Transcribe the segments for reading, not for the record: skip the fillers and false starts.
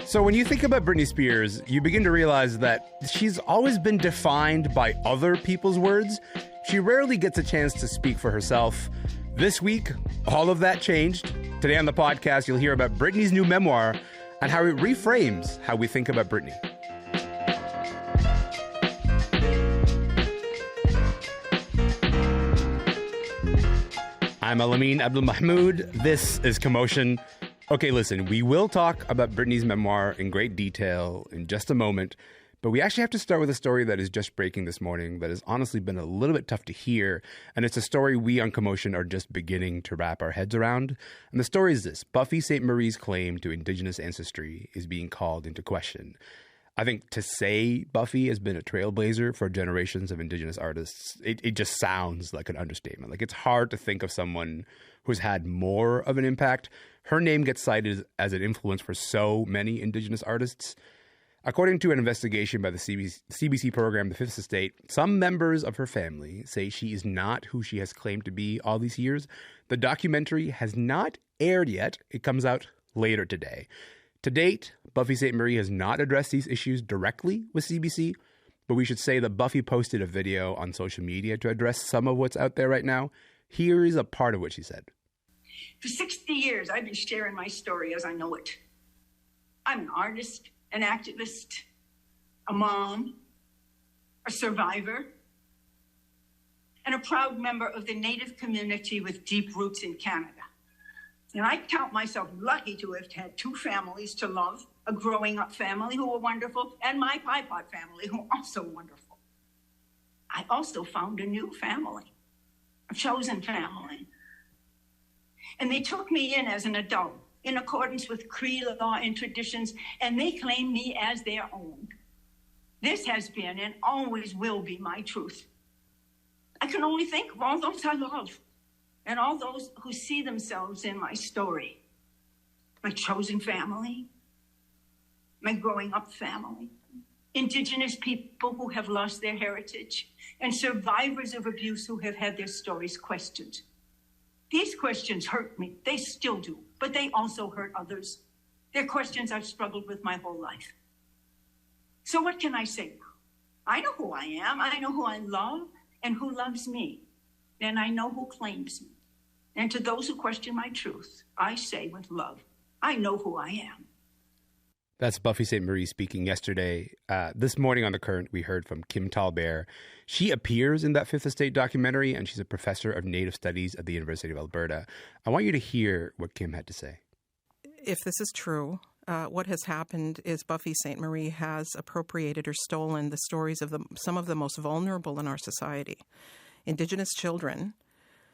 So when you think about Britney Spears, you begin to realize that she's always been defined by other people's words. She rarely gets a chance to speak for herself. This week, all of that changed. Today on the podcast, you'll hear about Britney's new memoir and how it reframes how we think about Britney. I'm Elamin Abdelmahmoud. This is Commotion. Okay, listen, we will talk about Britney's memoir in great detail in just a moment, but we actually have to start with a story that is just breaking this morning that has honestly been a little bit tough to hear, and it's a story we on Commotion are just beginning to wrap our heads around. And the story is this: Buffy Sainte-Marie's claim to Indigenous ancestry is being called into question. I think to say Buffy has been a trailblazer for generations of Indigenous artists, it just sounds like an understatement. Like, it's hard to think of someone who's had more of an impact. Her name gets cited as an influence for so many Indigenous artists. According to an investigation by the CBC program, The Fifth Estate, some members of her family say she is not who she has claimed to be all these years. The documentary has not aired yet. It comes out later today. To date, Buffy Sainte-Marie has not addressed these issues directly with CBC, but we should say that Buffy posted a video on social media to address some of what's out there right now. Here is a part of what she said. For 60 years, I've been sharing my story as I know it. I'm an artist, an activist, a mom, a survivor, and a proud member of the Native community with deep roots in Canada. And I count myself lucky to have had two families to love, a growing up family who were wonderful, and my Pipot family who are also wonderful. I also found a new family, a chosen family. And they took me in as an adult in accordance with Cree law and traditions, and they claim me as their own. This has been and always will be my truth. I can only think of all those I love, and all those who see themselves in my story. My chosen family, my growing up family, Indigenous people who have lost their heritage, and survivors of abuse who have had their stories questioned. These questions hurt me, they still do, but they also hurt others. They're questions I've struggled with my whole life. So what can I say now? I know who I am, I know who I love, and who loves me, and I know who claims me. And to those who question my truth, I say with love, I know who I am. That's Buffy Sainte-Marie speaking yesterday. This morning on The Current, we heard from Kim Talbert. She appears in that Fifth Estate documentary, and she's a professor of Native Studies at the University of Alberta. I want you to hear what Kim had to say. If this is true, what has happened is Buffy Sainte-Marie has appropriated or stolen the stories of some of the most vulnerable in our society. Indigenous children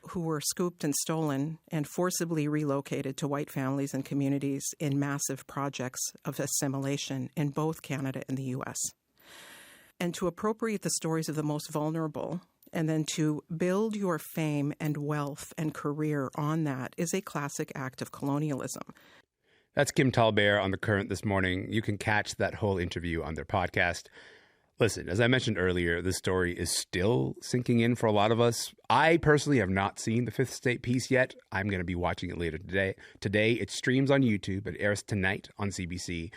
who were scooped and stolen and forcibly relocated to white families and communities in massive projects of assimilation in both Canada and the U.S. And to appropriate the stories of the most vulnerable and then to build your fame and wealth and career on that is a classic act of colonialism. That's Kim Talbert on The Current this morning. You can catch that whole interview on their podcast. Listen, as I mentioned earlier, this story is still sinking in for a lot of us. I personally have not seen the Fifth Estate piece yet. I'm going to be watching it later today. Today, it streams on YouTube. It airs tonight on CBC.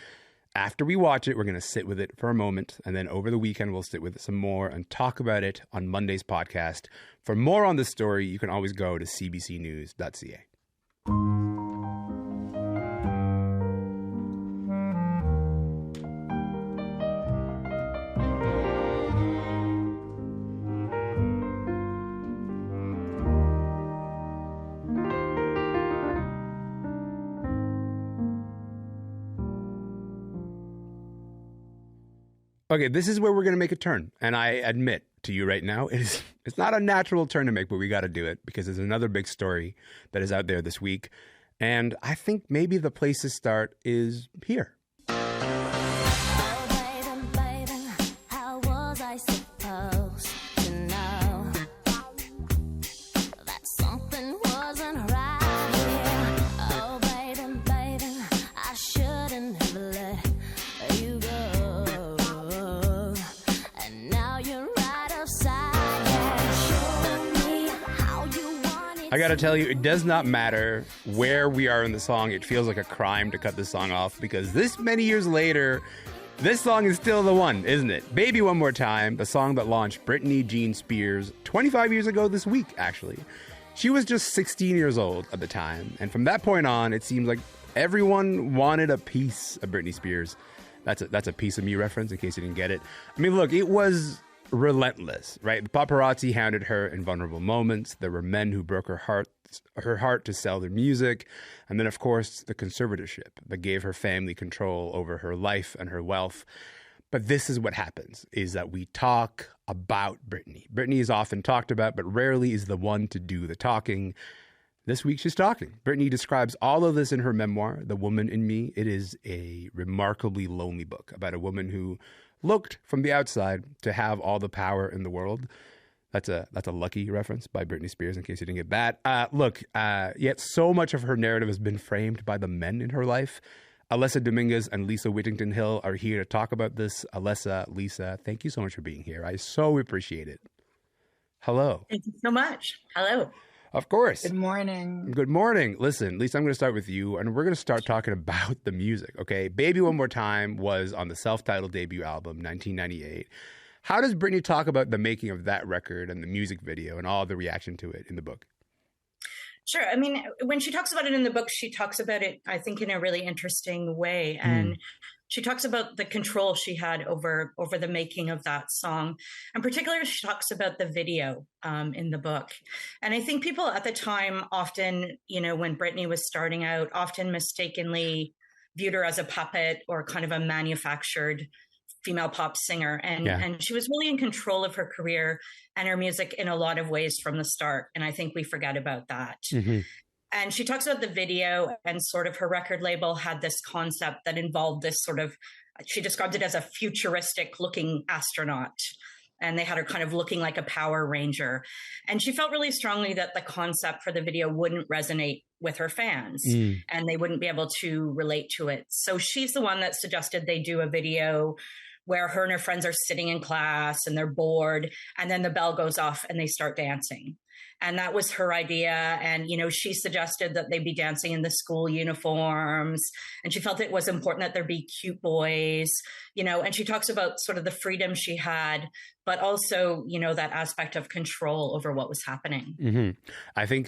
After we watch it, we're going to sit with it for a moment, and then over the weekend, we'll sit with it some more and talk about it on Monday's podcast. For more on this story, you can always go to cbcnews.ca. Okay, this is where we're going to make a turn. And I admit to you right now, it's not a natural turn to make, but we got to do it because there's another big story that is out there this week. And I think maybe the place to start is here. I got to tell you, it does not matter where we are in the song. It feels like a crime to cut this song off because this many years later, this song is still the one, isn't it? Baby One More Time, the song that launched Britney Jean Spears 25 years ago this week, actually. She was just 16 years old at the time. And from that point on, it seems like everyone wanted a piece of Britney Spears. That's a Piece of Me reference in case you didn't get it. I mean, look, it was relentless, right? The paparazzi hounded her in vulnerable moments. There were men who broke her heart to sell their music. And then, of course, the conservatorship that gave her family control over her life and her wealth. But this is what happens, is that we talk about Britney. Britney is often talked about, but rarely is the one to do the talking. This week, she's talking. Britney describes all of this in her memoir, The Woman in Me. It is a remarkably lonely book about a woman who looked from the outside to have all the power in the world. That's a Lucky reference by Britney Spears, in case you didn't get that. Yet so much of her narrative has been framed by the men in her life. Alessa Dominguez and Lisa Whittington-Hill are here to talk about this. Alessa, Lisa, thank you so much for being here. I so appreciate it. Hello. Thank you so much. Hello. Of course. Good morning. Good morning. Listen, Lisa, I'm going to start with you, and we're going to start talking about the music, okay? Baby One More Time was on the self-titled debut album, 1998. How does Britney talk about the making of that record and the music video and all the reaction to it in the book? Sure. I mean, when she talks about it in the book, she talks about it, I think, in a really interesting way. And she talks about the control she had over the making of that song. And particularly, she talks about the video in the book. And I think people at the time often, when Britney was starting out, often mistakenly viewed her as a puppet or kind of a manufactured female pop singer. And she was really in control of her career and her music in a lot of ways from the start. And I think we forget about that. Mm-hmm. And she talks about the video, and sort of her record label had this concept that involved this sort of, she described it as a futuristic looking astronaut. And they had her kind of looking like a Power Ranger. And she felt really strongly that the concept for the video wouldn't resonate with her fans and they wouldn't be able to relate to it. So she's the one that suggested they do a video where her and her friends are sitting in class and they're bored, and then the bell goes off and they start dancing. And that was her idea. And, she suggested that they be dancing in the school uniforms. And she felt it was important that there be cute boys, and she talks about sort of the freedom she had, but also, that aspect of control over what was happening. Mm-hmm. I think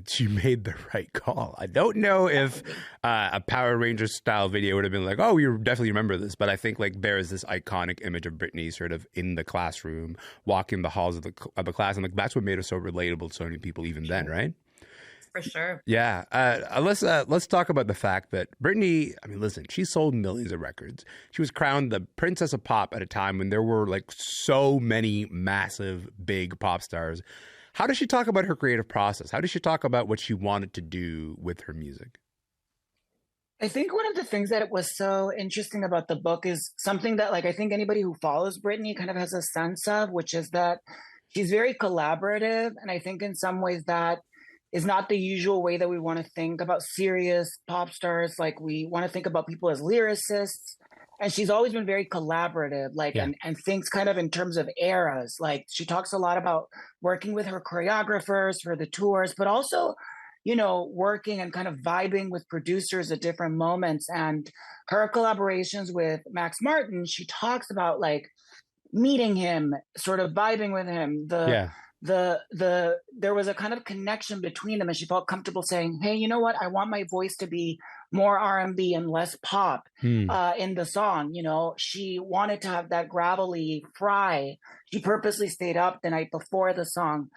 she made the right call. I don't know if a Power Rangers style video would have been like, oh, we definitely remember this. But I think there is this iconic image of Britney sort of in the classroom, walking the halls of the class. And that's what made her so relatable to so many people even then, right? For sure. Yeah. Let's talk about the fact that Britney, I mean, listen, she sold millions of records. She was crowned the Princess of Pop at a time when there were so many massive, big pop stars. How does she talk about her creative process? How does she talk about what she wanted to do with her music? I think one of the things that was so interesting about the book is something that I think anybody who follows Britney kind of has a sense of, which is that she's very collaborative. And I think in some ways that is not the usual way that we want to think about serious pop stars. We want to think about people as lyricists. And she's always been very collaborative, and thinks kind of in terms of eras. She talks a lot about working with her choreographers for the tours, but also, working and kind of vibing with producers at different moments. And her collaborations with Max Martin, she talks about meeting him, sort of vibing with him. There was a kind of connection between them, and she felt comfortable saying, hey, you know what? I want my voice to be more R&B and less pop in the song. She wanted to have that gravelly fry. She purposely stayed up the night before the song.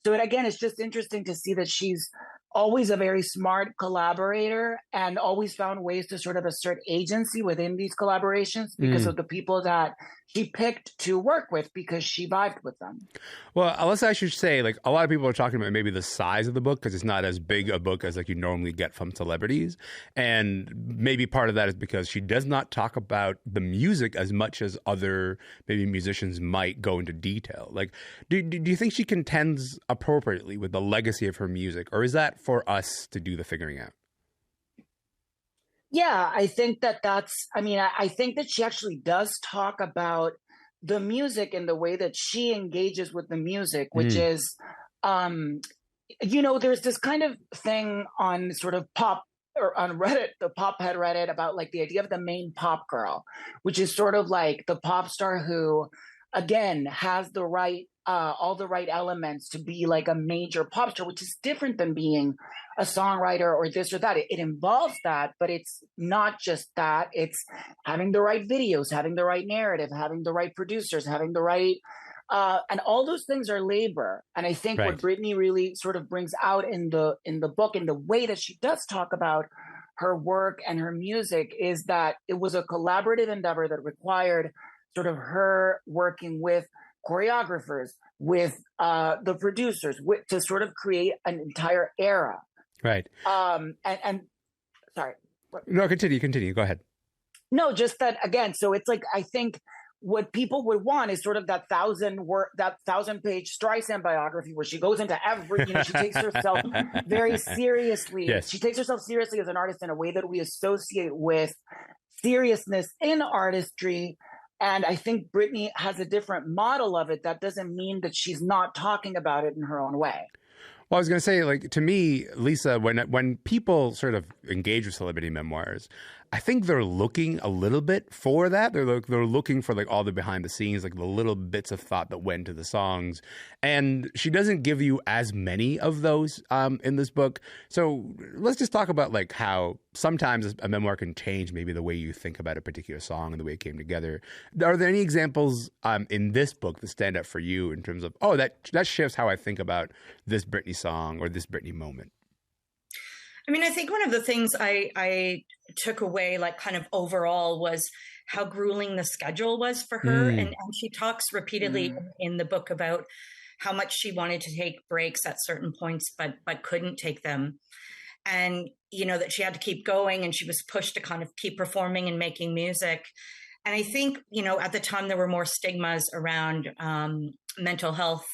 So it's just interesting to see that she's always a very smart collaborator and always found ways to sort of assert agency within these collaborations because of the people that she picked to work with, because she vibed with them. Well, Alessa, I should say, a lot of people are talking about maybe the size of the book because it's not as big a book as you normally get from celebrities. And maybe part of that is because she does not talk about the music as much as other maybe musicians might go into detail. Do you think she contends appropriately with the legacy of her music, or is that for us to do the figuring out? Yeah, I think I think that she actually does talk about the music in the way that she engages with the music, which is there's this kind of thing on sort of pop or on Reddit, the pop head Reddit, about like the idea of the main pop girl, which is sort of like the pop star who, again, has the right, all the right elements to be like a major pop star, which is different than being a songwriter or this or that. It involves that, but it's not just that. It's having the right videos, having the right narrative, having the right producers, having the right, and all those things are labor. And I think what Britney really sort of brings out in the book, in the way that she does talk about her work and her music, is that it was a collaborative endeavor that required sort of her working with choreographers, with the producers, to sort of create an entire era. Right. And sorry. No, continue. Go ahead. No, just that again. So it's like, I think what people would want is sort of that 1,000-page Streisand biography where she goes into every, she takes herself very seriously. Yes. She takes herself seriously as an artist in a way that we associate with seriousness in artistry. And I think Britney has a different model of it. That doesn't mean that she's not talking about it in her own way. Well, I was going to say, like, to me, Lisa, when people sort of engage with celebrity memoirs, I think they're looking a little bit for that. They're looking for like all the behind the scenes, like the little bits of thought that went to the songs. And she doesn't give you as many of those in this book. So let's just talk about like how sometimes a memoir can change maybe the way you think about a particular song and the way it came together. Are there any examples in this book that stand out for you in terms of, oh, that shifts how I think about this Britney song or this Britney moment? I mean, I think one of the things I took away, like kind of overall, was how grueling the schedule was for her. And she talks repeatedly in the book about how much she wanted to take breaks at certain points, but couldn't take them. And, that she had to keep going, and she was pushed to kind of keep performing and making music. And I think, at the time there were more stigmas around mental health,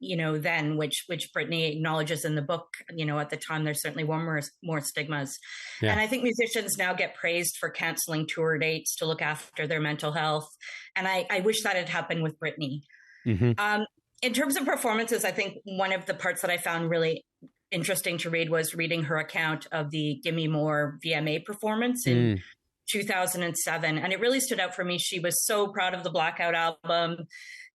then, which Britney acknowledges in the book. At the time, there certainly were more stigmas. Yeah. And I think musicians now get praised for canceling tour dates to look after their mental health. And I wish that had happened with Britney. Mm-hmm. In terms of performances, I think one of the parts that I found really interesting to read was reading her account of the Gimme More VMA performance in 2007. And it really stood out for me. She was so proud of the Blackout album.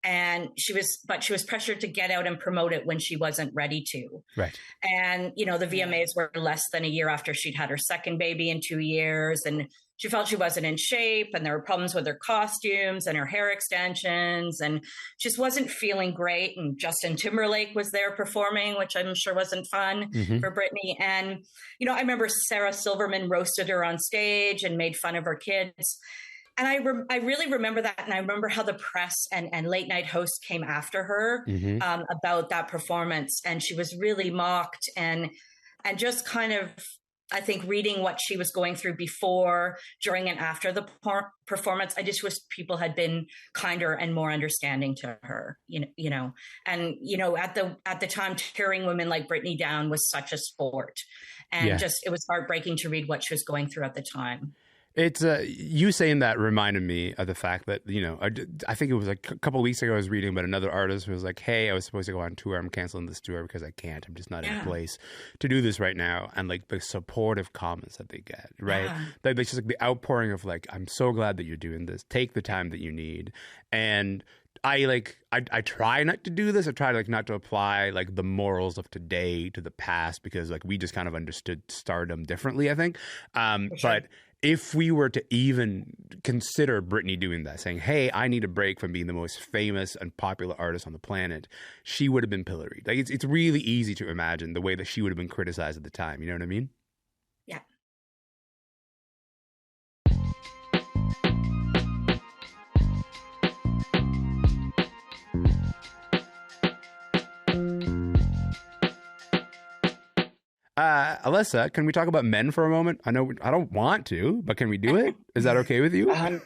And she was pressured to get out and promote it when she wasn't ready to. Right. And, the VMAs were less than a year after she'd had her second baby in 2 years. And she felt she wasn't in shape, and there were problems with her costumes and her hair extensions, and just wasn't feeling great. And Justin Timberlake was there performing, which I'm sure wasn't fun for Britney. And, I remember Sarah Silverman roasted her on stage and made fun of her kids. And I really remember that. And I remember how the press and late night hosts came after her about that performance. And she was really mocked and just kind of, I think, reading what she was going through before, during, and after the performance. I just wish people had been kinder and more understanding to her, And, at the time, tearing women like Britney down was such a sport. And it was heartbreaking to read what she was going through at the time. It's you saying that reminded me of the fact that, I think it was like a couple of weeks ago, I was reading about another artist who was like, hey, I was supposed to go on tour. I'm canceling this tour because I can't. I'm just not in a place to do this right now. And like the supportive comments that they get, right? Yeah. Like just like the outpouring of like, I'm so glad that you're doing this. Take the time that you need. And I try not to do this. I try to not to apply like the morals of today to the past, because like we just kind of understood stardom differently, I think. Sure. But if we were to even consider Britney doing that, saying, hey, I need a break from being the most famous and popular artist on the planet, she would have been pilloried. Like it's really easy to imagine the way that she would have been criticized at the time. You know what I mean? Yeah. Alessa, can we talk about men for a moment? I know I don't want to, but can we do it? Is that okay with you? 100%.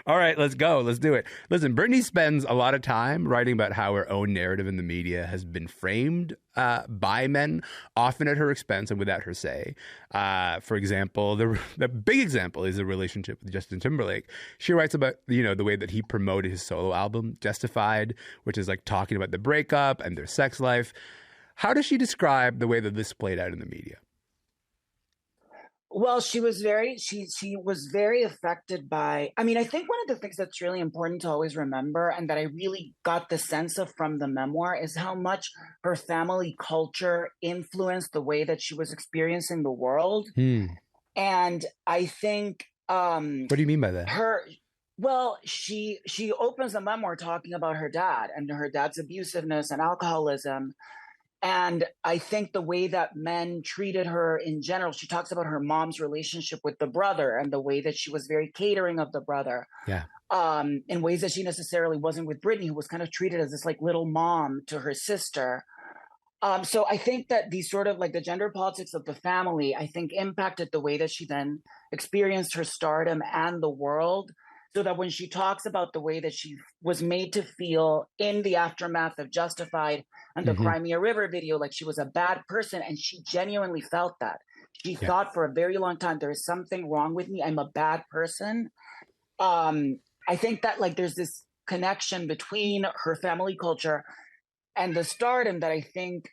All right, let's go. Let's do it. Listen, Britney spends a lot of time writing about how her own narrative in the media has been framed by men, often at her expense and without her say. For example, the big example is the relationship with Justin Timberlake. She writes about, the way that he promoted his solo album, Justified, which is like talking about the breakup and their sex life. How does she describe the way that this played out in the media? Well, she was very affected by, I mean, I think one of the things that's really important to always remember, and that I really got the sense of from the memoir, is how much her family culture influenced the way that she was experiencing the world. And I think what do you mean by that? She opens the memoir talking about her dad and her dad's abusiveness and alcoholism. And I think the way that men treated her in general, she talks about her mom's relationship with the brother and the way that she was very catering of the brother. Yeah. In ways that she necessarily wasn't with Britney, who was kind of treated as this like little mom to her sister. So I think that these sort of like the gender politics of the family, I think impacted the way that she then experienced her stardom and the world. So that when she talks about the way that she was made to feel in the aftermath of Justified and the Crimea River video, like she was a bad person, and she genuinely felt that. She thought for a very long time, there is something wrong with me. I'm a bad person. I think that like there's this connection between her family culture and the stardom that I think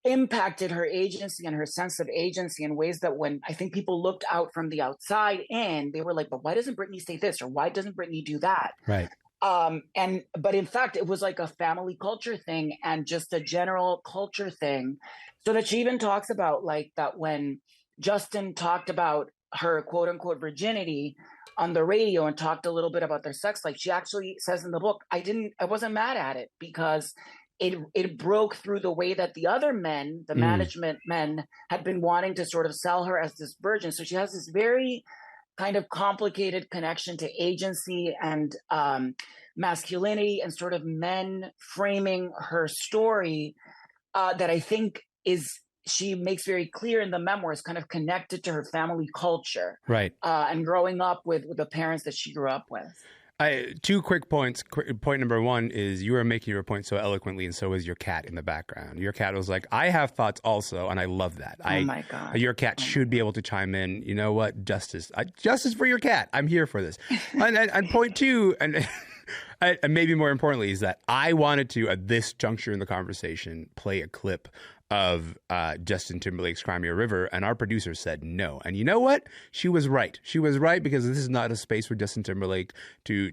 impacted her agency and her sense of agency in ways that when I think people looked out from the outside in, they were like, but why doesn't Britney say this? Or why doesn't Britney do that? Right. But in fact, it was like a family culture thing and just a general culture thing. So that she even talks about like that when Justin talked about her quote unquote virginity on the radio and talked a little bit about their sex life, she actually says in the book, I wasn't mad at it because it broke through the way that the other men, the management men, had been wanting to sort of sell her as this virgin. So she has this very kind of complicated connection to agency and masculinity and sort of men framing her story that I think she makes very clear in the memoirs, kind of connected to her family culture. Right. And growing up with the parents that she grew up with. Two quick points. Point number one is you are making your point so eloquently, and so is your cat in the background. Your cat was like, I have thoughts also, and I love that. Oh my God. Your cat should be able to chime in. You know what? Justice for your cat. I'm here for this. And point two, and maybe more importantly, is that I wanted to, at this juncture in the conversation, play a clip of Justin Timberlake's Crimea River, and our producer said no. And you know what? She was right. She was right, because this is not a space for Justin Timberlake to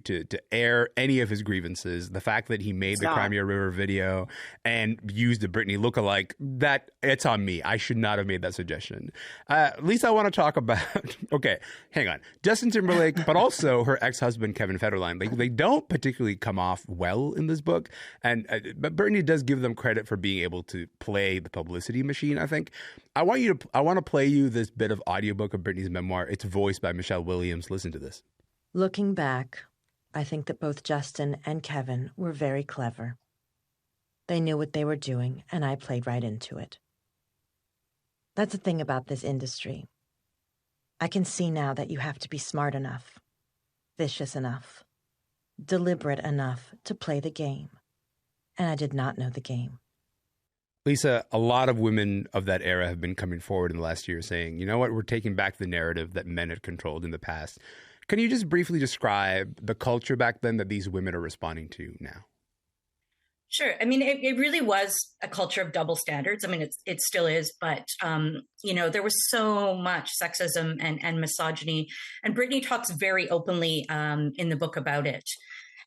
air any of his grievances. The fact that he made the Crimea River video and used a Britney lookalike, that it's on me. I should not have made that suggestion. At least I want to talk about, okay, hang on. Justin Timberlake, but also her ex-husband, Kevin Federline. They don't particularly come off well in this book. But Britney does give them credit for being able to play the publicity machine, I think. I want to play you this bit of audiobook of Britney's memoir. It's voiced by Michelle Williams. Listen to this. Looking back, I think that both Justin and Kevin were very clever. They knew what they were doing, and I played right into it. That's the thing about this industry. I can see now that you have to be smart enough, vicious enough, deliberate enough to play the game. And I did not know the game. Lisa, a lot of women of that era have been coming forward in the last year saying, you know what, we're taking back the narrative that men had controlled in the past. Can you just briefly describe the culture back then that these women are responding to now? Sure. I mean, it really was a culture of double standards. I mean, it still is, but, there was so much sexism and misogyny, and Britney talks very openly in the book about it.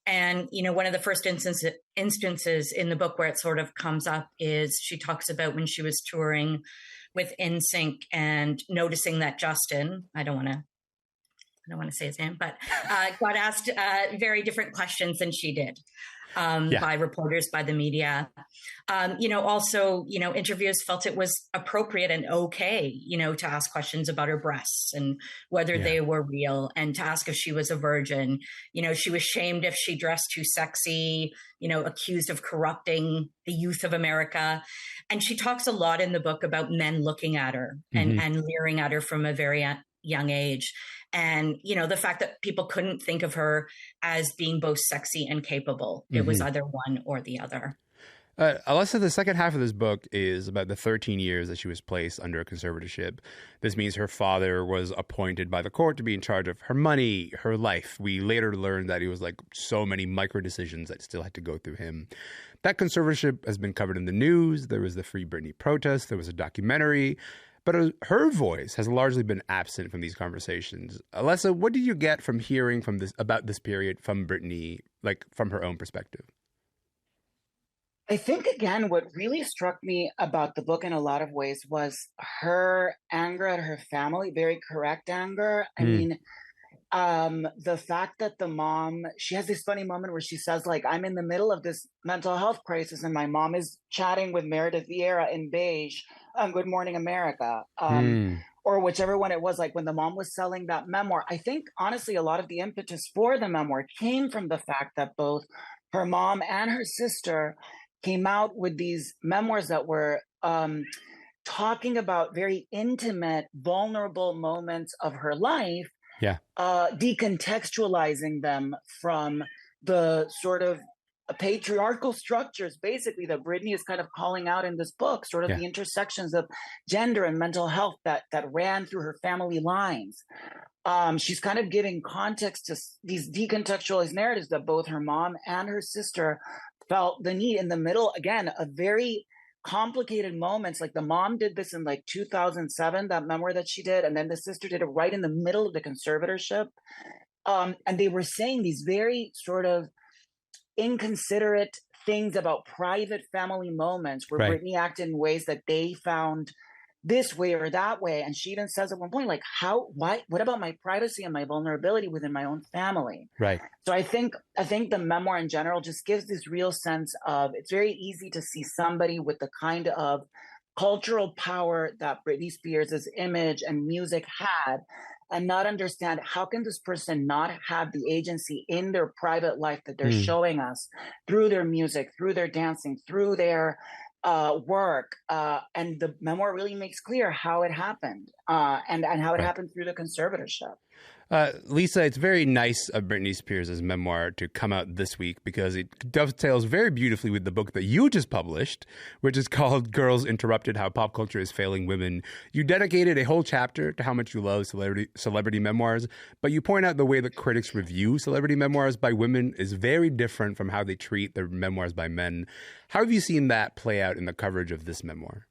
And, one of the first instances in the book where it sort of comes up is she talks about when she was touring with NSYNC and noticing that Justin, I don't want to say his name, but got asked very different questions than she did by reporters, by the media. Also, interviewers felt it was appropriate and okay, to ask questions about her breasts and whether they were real, and to ask if she was a virgin. She was shamed if she dressed too sexy, accused of corrupting the youth of America. And she talks a lot in the book about men looking at her and leering at her from a very young age. And, the fact that people couldn't think of her as being both sexy and capable. It was either one or the other. Alessa, the second half of this book is about the 13 years that she was placed under a conservatorship. This means her father was appointed by the court to be in charge of her money, her life. We later learned that it was like so many micro decisions that still had to go through him. That conservatorship has been covered in the news. There was the Free Britney protest. There was a documentary. But her voice has largely been absent from these conversations. Alessa, what did you get from hearing from this about this period from Britney, like from her own perspective? I think, again, what really struck me about the book in a lot of ways was her anger at her family, very correct anger. I mean, the fact that the mom, she has this funny moment where she says, like, I'm in the middle of this mental health crisis and my mom is chatting with Meredith Vieira in Beige on Good Morning America, or whichever one it was, like when the mom was selling that memoir. I think, honestly, a lot of the impetus for the memoir came from the fact that both her mom and her sister came out with these memoirs that were talking about very intimate, vulnerable moments of her life, decontextualizing them from the sort of patriarchal structures, basically, that Britney is kind of calling out in this book, sort of the intersections of gender and mental health that ran through her family lines. She's kind of giving context to these decontextualized narratives that both her mom and her sister felt the need in the middle, again, of very complicated moments. Like the mom did this in like 2007, that memoir that she did, and then the sister did it right in the middle of the conservatorship. And they were saying these very sort of inconsiderate things about private family moments where Britney acted in ways that they found this way or that way. And she even says at one point, like, what about my privacy and my vulnerability within my own family? Right. So I think the memoir in general just gives this real sense of, it's very easy to see somebody with the kind of cultural power that Britney Spears' image and music had, and not understand, how can this person not have the agency in their private life that they're showing us through their music, through their dancing, through their work, and the memoir really makes clear how it happened, and how it happened through the conservatorship. Lisa, it's very nice of Britney Spears' memoir to come out this week because it dovetails very beautifully with the book that you just published, which is called Girls Interrupted: How Pop Culture is Failing Women. You dedicated a whole chapter to how much you love celebrity memoirs, but you point out the way that critics review celebrity memoirs by women is very different from how they treat their memoirs by men. How have you seen that play out in the coverage of this memoir?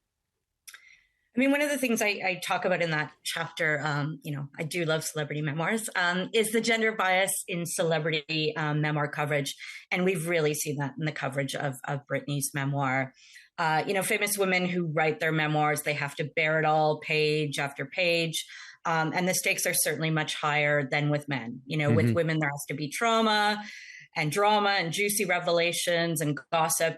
I mean, one of the things I talk about in that chapter, I do love celebrity memoirs, is the gender bias in celebrity memoir coverage. And we've really seen that in the coverage of Britney's memoir. Famous women who write their memoirs, they have to bear it all page after page. And the stakes are certainly much higher than with men. With women, there has to be trauma and drama and juicy revelations and gossip.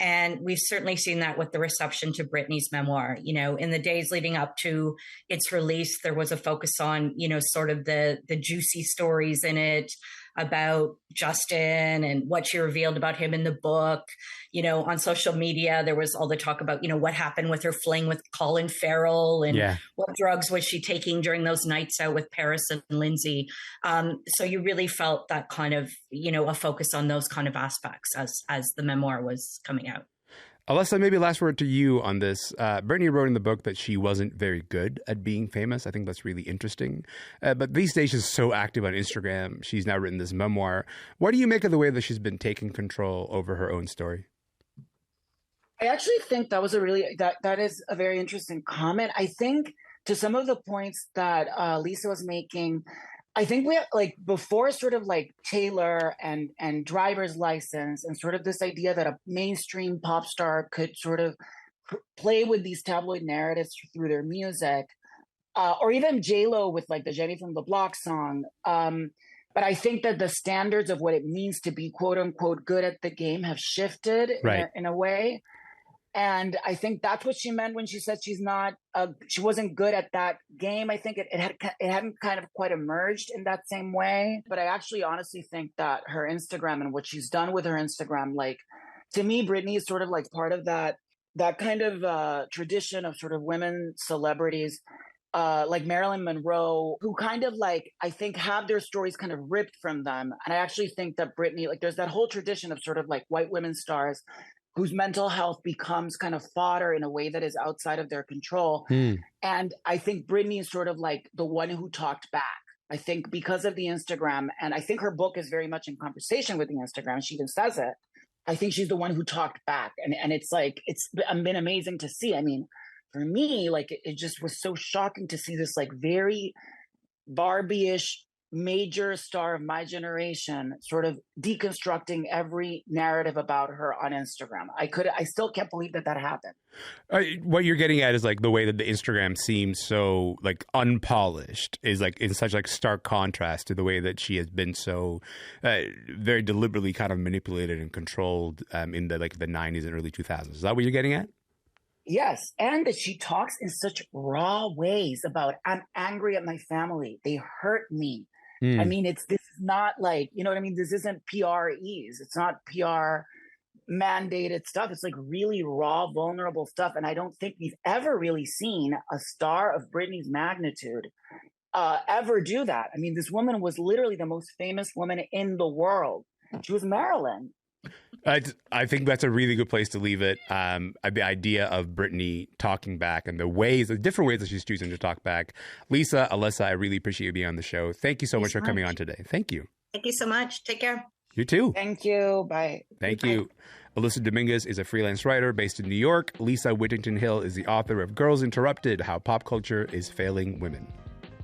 And we've certainly seen that with the reception to Britney's memoir. In the days leading up to its release, there was a focus on, sort of the juicy stories in it about Justin and what she revealed about him in the book. On social media, there was all the talk about, what happened with her fling with Colin Farrell and what drugs was she taking during those nights out with Paris and Lindsay. So you really felt that kind of, a focus on those kind of aspects as the memoir was coming out. Alessa, maybe last word to you on this. Britney wrote in the book that she wasn't very good at being famous. I think that's really interesting. But these days she's so active on Instagram. She's now written this memoir. What do you make of the way that she's been taking control over her own story? I actually think that was that is a very interesting comment. I think to some of the points that Lisa was making, I think we have, like, before sort of like Taylor and driver's license and sort of this idea that a mainstream pop star could sort of play with these tabloid narratives through their music, or even J-Lo with like the Jenny from the Block song. But I think that the standards of what it means to be quote unquote good at the game have shifted in a way. And I think that's what she meant when she said she wasn't good at that game. I think it hadn't kind of quite emerged in that same way. But I actually honestly think that her Instagram and what she's done with her Instagram, like, to me, Britney is sort of like part of that kind of tradition of sort of women celebrities, like Marilyn Monroe, who kind of like, I think, have their stories kind of ripped from them. And I actually think that Britney, like, there's that whole tradition of sort of like white women stars whose mental health becomes kind of fodder in a way that is outside of their control. And I think Britney is sort of like the one who talked back. I think because of the Instagram, and I think her book is very much in conversation with the Instagram. She even says it. I think she's the one who talked back. And it's like, it's been amazing to see. I mean, for me, like, it just was so shocking to see this like very Barbie-ish major star of my generation sort of deconstructing every narrative about her on Instagram. I still can't believe that happened. What you're getting at is like the way that the Instagram seems so like unpolished is like in such like stark contrast to the way that she has been so very deliberately kind of manipulated and controlled in the 90s and early 2000s. Is that what you're getting at? Yes, and that she talks in such raw ways about, I'm angry at my family. They hurt me. I mean, this is not like, you know what I mean? This isn't PR ease. It's not PR mandated stuff. It's like really raw, vulnerable stuff. And I don't think we've ever really seen a star of Britney's magnitude ever do that. I mean, this woman was literally the most famous woman in the world. She was Marilyn. I think that's a really good place to leave it. The idea of Britney talking back and the different ways that she's choosing to talk back. Lisa, Alessa, I really appreciate you being on the show. Thank you so much for coming on today. Thank you. Thank you so much. Take care. You too. Thank you. Bye. Thank you. Alessa Dominguez is a freelance writer based in New York. Lisa Whittington-Hill is the author of Girls Interrupted: How Pop Culture is Failing Women.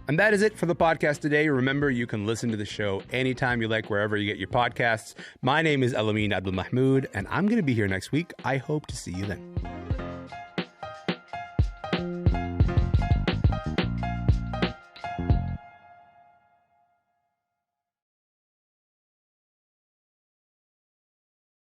And that is it for the podcast today. Remember, you can listen to the show anytime you like, wherever you get your podcasts. My name is Elamin Abdelmahmoud, and I'm going to be here next week. I hope to see you then.